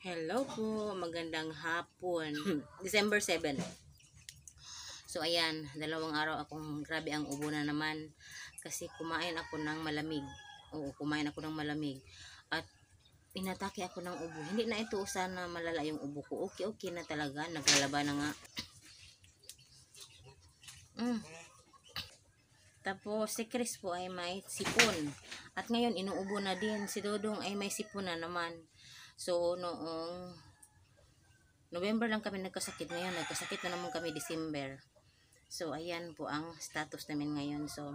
Hello po, magandang hapon. December 7. So ayan, dalawang araw akong grabe ang ubo na naman kasi kumain ako ng malamig. Oo, kumain ako ng malamig at inatake ako ng ubo. Hindi na ito sana malala yung ubo ko. Okay na talaga, naglalaba na nga. Tapos si Chris po ay may sipon. At ngayon inuubo na din. Si Dodong ay may sipon na naman. So noong November lang kami nagkasakit, ngayon nagkasakit na naman kami December. So ayan po ang status namin ngayon. So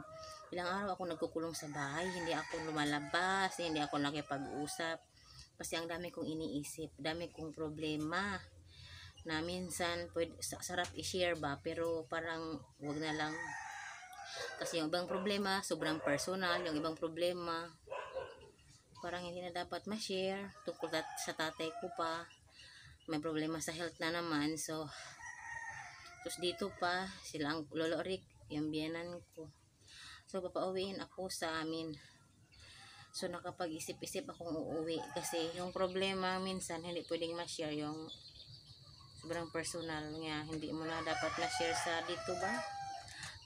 ilang araw ako nagkukulong sa bahay, hindi ako lumalabas, hindi ako nakipag-usap kasi ang dami kong iniisip, dami kong problema na minsan sarap i-share ba, pero parang wag na lang kasi yung ibang problema sobrang personal, yung ibang problema parang hindi na dapat ma-share tungkol sa tatay ko pa. May problema sa health na naman. So tapos dito pa sila ang Lolo Rick, yung biyanan ko. So papauwiin ako sa amin. So nakapag-isip-isip akong uuwi kasi yung problema minsan hindi pwedeng ma-share, yung sobrang personal nga, hindi mo na dapat na-share sa dito ba,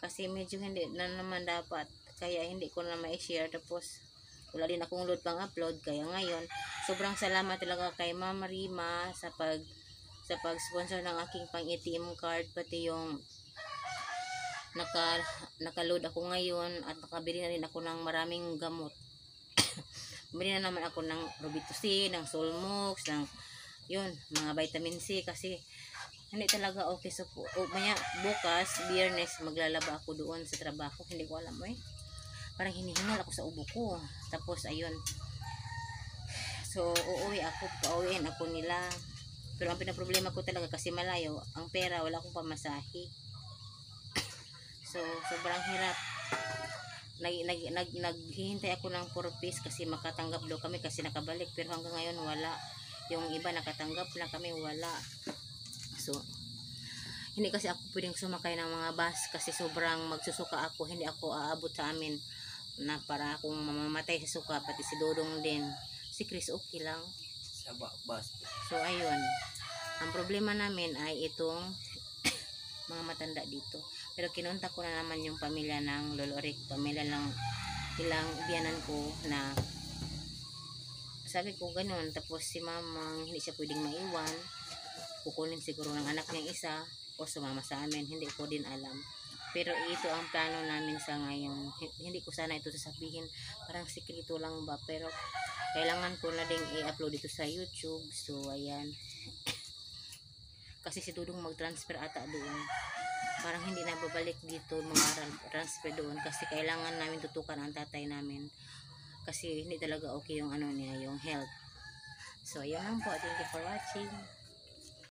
kasi medyo hindi na naman dapat, kaya hindi ko na ma-share. Tapos wala din akong load pang upload, kaya ngayon sobrang salamat talaga kay Mama Rima sa pag-sponsor ng aking pang ATM card, pati yung naka-load ako ngayon at nakabili na rin ako ng maraming gamot. Bili na naman ako ng Robitussin, ng Solmox, ng yun, mga vitamin C kasi hindi talaga okay. So maya bukas, Biyernes, maglalaba ako doon sa trabaho. Hindi ko alam parang hinihingal ako sa ubo ko. Tapos ayun, so pauwiin ako nila. Pero ang pinaproblema ko talaga kasi malayo ang pera, wala akong pamasahe. So sobrang hirap. Naghihintay ako ng 4 piece kasi makatanggap daw kami kasi nakabalik, pero hanggang ngayon wala. Yung iba nakatanggap na, kami wala. So hindi kasi ako pwedeng sumakay ng mga bus kasi sobrang magsusuka ako, hindi ako aabot sa amin na para akong mamamatay sa suka. Pati si Dodong din, si Chris okay lang sa bus. So ayun, ang problema namin ay itong mga matanda dito. Pero kinunta ko na naman yung pamilya ng Lolo Rick, pamilya ng ilang biyanan ko, na sabi ko ganun. Tapos si mamang hindi siya pwedeng maiwan, kukunin siguro ng anak niyang isa o sumama sa amin, hindi ko din alam. Pero ito ang plano namin sa ngayon. Hindi ko sana ito sasabihin, parang sikreto lang ba, pero kailangan ko na ding i-upload ito sa YouTube. So ayan, kasi si Dudong mag-transfer ata doon, parang hindi na babalik dito, transfer doon kasi kailangan namin tutukan ang tatay namin kasi hindi talaga okay yung ano niya, yung health. So ayan lang po, thank you for watching.